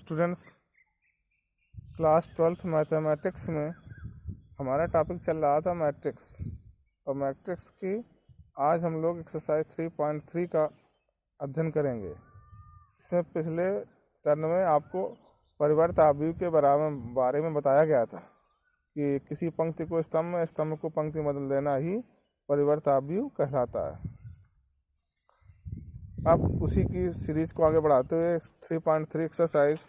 Students, class 12th mathematics में हमारा topic चल रहा था मैट्रिक्स। और मैट्रिक्स की आज हम लोग एक्सरसाइज 3.3 का अध्ययन करेंगे। इसमें पिछले टर्न में आपको परिवर्त आव्यूह के बारे में बताया गया था कि किसी पंक्ति को स्तंभ में, स्तंभ को पंक्ति में बदल देना ही परिवर्त आव्यूह कहलाता है। अब उसी की सीरीज को आगे बढ़ाते हुए 3.3 एक्सरसाइज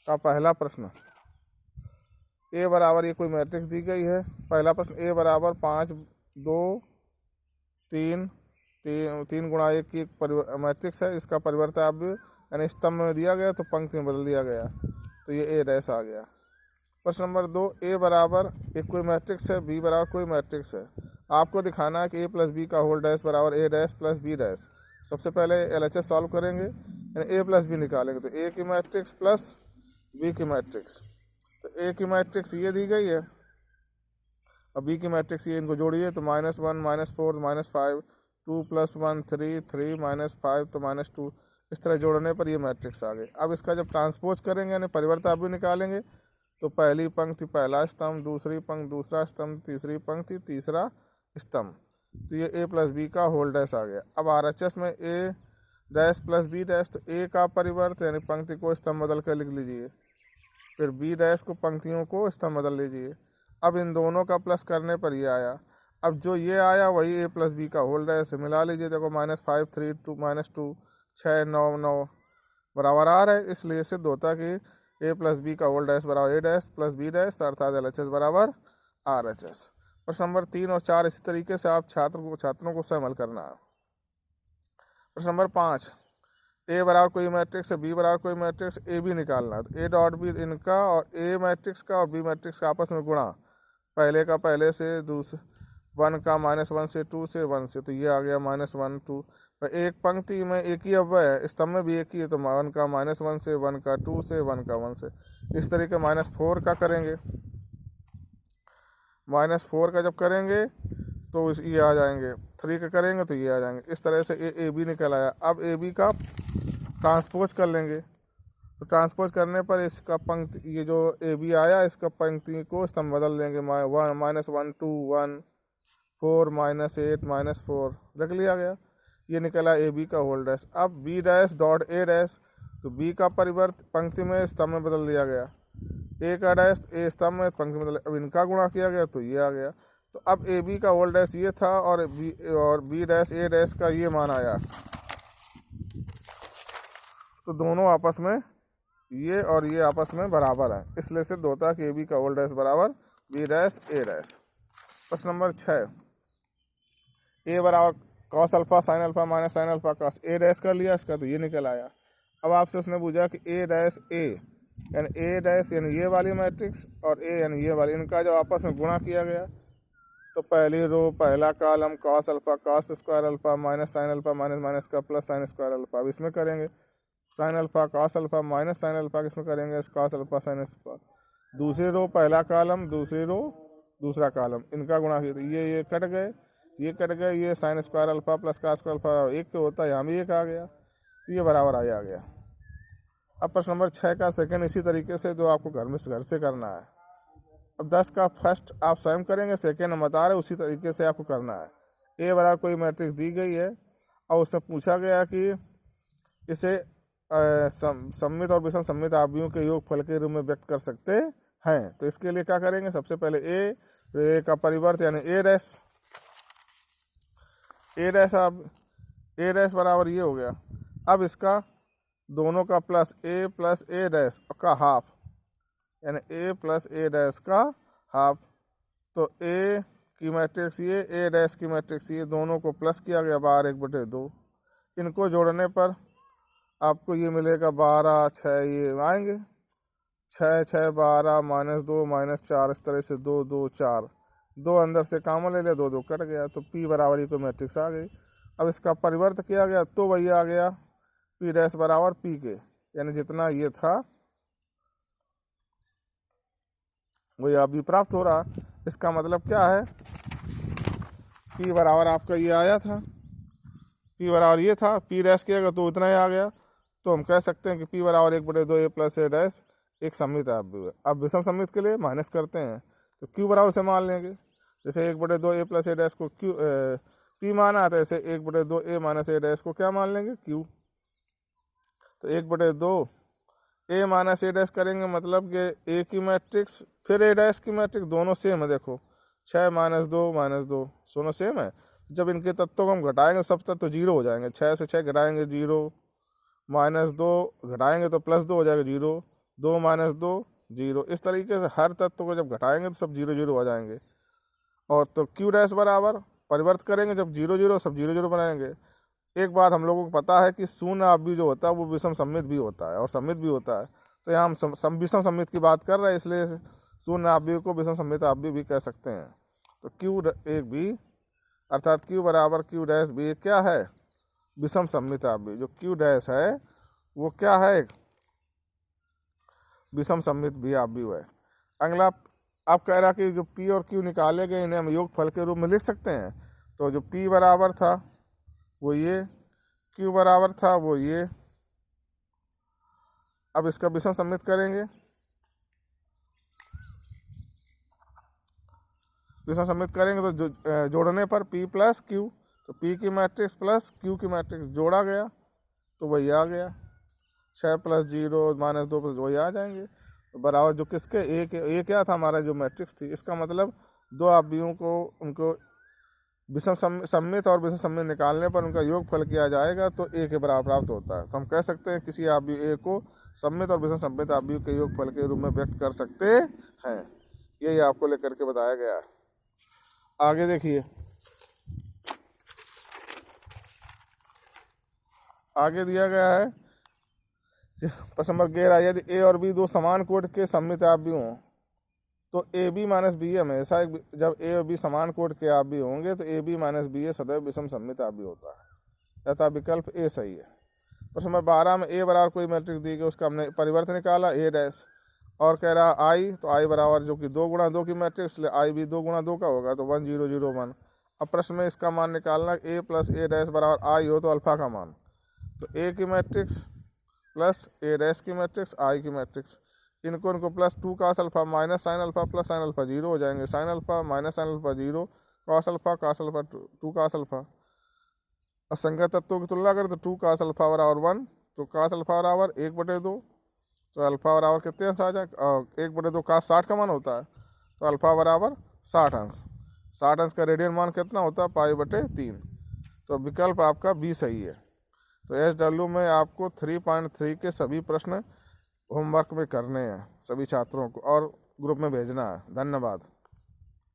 का पहला प्रश्न, ए बराबर, ये कोई मैट्रिक्स दी गई है। पहला प्रश्न, ए बराबर 5 2 3 3 गुणा 1 की मैट्रिक्स है। इसका परिवर्त आव्यूह यानी स्तंभ में दिया गया तो पंक्ति में बदल दिया गया, तो ये ए डैश आ गया। प्रश्न नंबर 2, ए बराबर एक कोई मैट्रिक्स है, बी बराबर कोई मैट्रिक्स है। आपको दिखाना है कि ए प्लस बी का होल डैश बराबर ए डैश प्लस बी डैश। सबसे पहले LHS सॉल्व करेंगे, यानी ए प्लस बी निकालेंगे, तो ए की मैट्रिक्स प्लस बी की मैट्रिक्स। तो ए की मैट्रिक्स ये दी गई है और बी की मैट्रिक्स ये, इनको जोड़िए तो -1 -4 -5 2 + 1 3 3 -5 तो -2, इस तरह जोड़ने पर ये मैट्रिक्स आ गई। अब इसका जब ट्रांसपोज करेंगे यानी परिवर्त आव्यूह निकालेंगे तो पहली पंक्ति पहला स्तंभ, दूसरी पंक्ति दूसरा स्तंभ, तीसरी पंक्ति तीसरा स्तंभ, तो ये ए प्लस बी का होल डैश आ गया। अब RHS में ए डैश प्लस बी डैश, तो ए का परिवर्त यानी पंक्ति को स्तंभ बदल कर लिख लीजिए, फिर बी डैश को पंक्तियों को स्तंभ बदल लीजिए। अब इन दोनों का प्लस करने पर ये आया। अब जो ये आया वही ए प्लस बी का होल डैश मिला लीजिए। देखो -5 3 2 -2 6 9 9 बराबर आ रहा है, इसलिए सिद्ध होता कि ए प्लस बी का होल डैश बराबर ए डैश प्लस बी डैश, अर्थात LHS बराबर RHS। प्रश्न नंबर 3 और 4 इसी तरीके से आप छात्रों को शामिल करना है। प्रश्न नंबर 5, ए बराबर कोई मैट्रिक्स है, बी बराबर कोई मैट्रिक्स, ए बी निकालना है। तो ए डॉट बी इनका और ए मैट्रिक्स का और बी मैट्रिक्स का आपस में गुणा, पहले का पहले से, दूसरे 1 का -1 से, 2 से 1 से, तो ये आ गया -1 2। एक पंक्ति में एक ही अव्यय है, स्तंभ में भी एक ही है, तो 1 का -1 से, 1 का 2 से, 1 का 1 से। इस तरीके -4 का करेंगे, -4 का जब करेंगे तो ये आ जाएंगे, 3 का करेंगे तो ये आ जाएंगे। इस तरह से ए बी निकल आया। अब ए बी का ट्रांसपोज कर लेंगे, तो ट्रांसपोज करने पर इसका पंक्ति, ये जो ए बी आया इसका पंक्ति को स्तंभ बदल देंगे, -1 2 1 4 -8 -4 रख लिया गया। ये निकला ए बी का होल डैश। अब B dash dot A dash, तो बी का परिवर्त पंक्ति में स्तंभ में बदल दिया गया, ए का डैश ए स्तंभ में पंक्ति में बदल, अब इनका गुणा किया गया तो ये आ गया। तो अब ए बी का होल डैश ये था और बी डैश ए डैश का ये मान आया, तो दोनों आपस में ये और ये आपस में बराबर है, इसलिए सिद्ध होता है कि ए बी का होल डैश बराबर बी डैश ए डैश। प्रश्न नंबर 6, ए बराबर cos alpha sine alpha minus sine alpha cos, A dash कर लिया इसका तो ये निकल आया। अब आपसे उसने पूछा कि ए डैश ए यानी ए डैश यानी ये वाली मैट्रिक्स और ए यानी ये वाली, इनका जब आपस में गुणा किया गया तो पहली रो पहला column cos alpha cos square alpha minus sine alpha minus minus का प्लस साइन स्क्वायर अल्फा। अब इसमें करेंगे sign alpha cos alpha minus sine alpha, इसमें करेंगे कॉस अल्फा साइन अल्फा। दूसरी रो पहला कॉलम, दूसरी रो दूसरा कॉलम, इनका गुणा किया तो ये कट गए, ये कट गए, ये sine square alpha plus cos square alpha एक के होता है, यहाँ भी एक आ गया, ये बराबर आ गया। अब प्रश्न नंबर 6 का सेकंड इसी तरीके से जो आपको घर से करना है। अब 10 का फर्स्ट आप स्वयं करेंगे, सेकंड हम बता रहे उसी तरीके से आपको करना है। ए बराबर कोई मैट्रिक्स दी गई है और उससे पूछा गया कि इसे सममित और विषम सममित आव्यूहों के योगफल के रूप में व्यक्त कर सकते हैं। तो इसके लिए क्या करेंगे, सबसे पहले ए का परिवर्त यानी ए डैश, अब ए डैश बराबर ये हो गया। अब इसका दोनों का प्लस ए डैश का हाफ यानी ए प्लस ए डैश का हाफ, तो ए की मैट्रिक्स ये, ए डैश की मैट्रिक्स ये, दोनों को प्लस किया गया 12/2। इनको जोड़ने पर आपको ये मिलेगा 12 6 ये आएंगे, 6 6 12 -2 -4, इस तरह से 2 2 4, 2 अंदर से कॉमन ले लिया, 2 2 कट गया, तो पी बराबर ये कोई मैट्रिक्स आ गई। अब इसका परिवर्त किया गया तो वही आ गया पी डैश बराबर पी के, यानी जितना ये था वही अभी प्राप्त हो रहा। इसका मतलब क्या है, पी बराबर आपका ये आया था, पी बराबर ये था, पी डैश किया गया तो इतना ही आ गया, तो हम कह सकते हैं कि P बराबर 1/2 A प्लस A डैश एक सममित आव्यूह है। अब विषम सममित के लिए माइनस करते हैं तो Q बराबर से मान लेंगे, जैसे 1/2 A प्लस A डैश को P माना तो ऐसे 1/2 A माइनस A डैश को क्या मान लेंगे Q। तो 1/2 A माइनस A डैश करेंगे मतलब कि A की मैट्रिक्स फिर A डैश की मैट्रिक्स दोनों सेम है। देखो 6 - 2 -2 दोनों सेम है। जब इनके तत्वों को हम घटाएंगे सब तत्व 0 हो जाएंगे। 6 से 6 घटाएंगे 0, -2 घटाएंगे तो +2 हो जाएगा 0, 2 - 2 0। इस तरीके से हर तत्व को जब घटाएंगे तो सब 0 0 हो जाएंगे। और तो Q डैश बराबर परिवर्त करेंगे जब 0 0 सब 0 0 बनाएंगे। एक बात हम लोगों को पता है कि शून्य आव्यूह जो होता है वो विषम सममित भी होता है और सममित भी होता है। तो यहाँ हम विषम सममित की बात कर रहे हैं, इसलिए शून्य आव्यूह को विषम सममित आव्यूह भी कह सकते हैं। तो Q एक भी अर्थात Q बराबर Q डैश भी क्या है, विषम सममित आव्यूह। जो Q डैश है वो क्या है, विषम सममित भी आव्यूह है। अगला आप कह रहा कि जो P और Q निकाले गए इन्हें हम योगफल के रूप में लिख सकते हैं। तो जो P बराबर था वो ये, Q बराबर था वो ये। अब इसका विषम सममित करेंगे, विषम सममित करेंगे तो जोड़ने पर P प्लस Q, तो P की मैट्रिक्स प्लस Q की मैट्रिक्स जोड़ा गया तो वही आ गया। 6 + 0 -2 प्लस वही आ जाएंगे। तो बराबर जो किसके ए क्या था हमारा जो मैट्रिक्स थी। इसका मतलब दो आव्यूहों को उनको विषम सममित और विषम सममित निकालने पर उनका योगफल किया जाएगा तो ए के बराबर प्राप्त होता है। तो हम कह सकते हैं किसी आव्यूह ए को सममित और विषम सममित आव्यूह के योगफल के रूप में व्यक्त कर सकते हैं। यही आपको लेकर के बताया गया है। आगे देखिए, आगे दिया गया है प्रश्न नंबर 11, यदि ए और बी दो समान कोट के सममित आव्यूह हों तो ए बी माइनस बी ए हमेशा जब ए और बी समान कोट के आव्यूह होंगे तो ए बी माइनस बी ए सदैव विषम सममित आव्यूह होता है, तथा विकल्प ए सही है। प्रश्न नंबर 12 में ए बराबर कोई मैट्रिक्स दी गई, उसका हमने परिवर्त निकाला ए डैश और कह रहा आई, तो आई बराबर जो कि 2 × 2 की मैट्रिक्स, इसलिए आई भी 2 × 2 का होगा तो 1 0 0 1। अब प्रश्न में इसका मान निकालना, ए प्लस ए डैश बराबर आई हो तो अल्फा का मान, तो ए की मैट्रिक्स प्लस ए डैश की मैट्रिक्स आई की मैट्रिक्स, इनको plus 2 cos alpha minus sine alpha plus sine alpha 0 हो जाएंगे। Sign alpha minus sine alpha 0, cos alpha 2 cos alpha. असंगत तत्वों की तुलना करें तो 2 cos अल्फा बराबर 1, तो cos अल्फा बराबर 1/2, तो अल्फा बराबर कितने अंश आ जाए 1/2 cos 60 का मान होता है, तो अल्फा बराबर 60 अंश। 60 अंश का रेडियन मान कितना होता है π/3। तो विकल्प आपका बी सही है। तो SW में आपको 3.3 के सभी प्रश्न होमवर्क में करने हैं सभी छात्रों को और ग्रुप में भेजना है। धन्यवाद।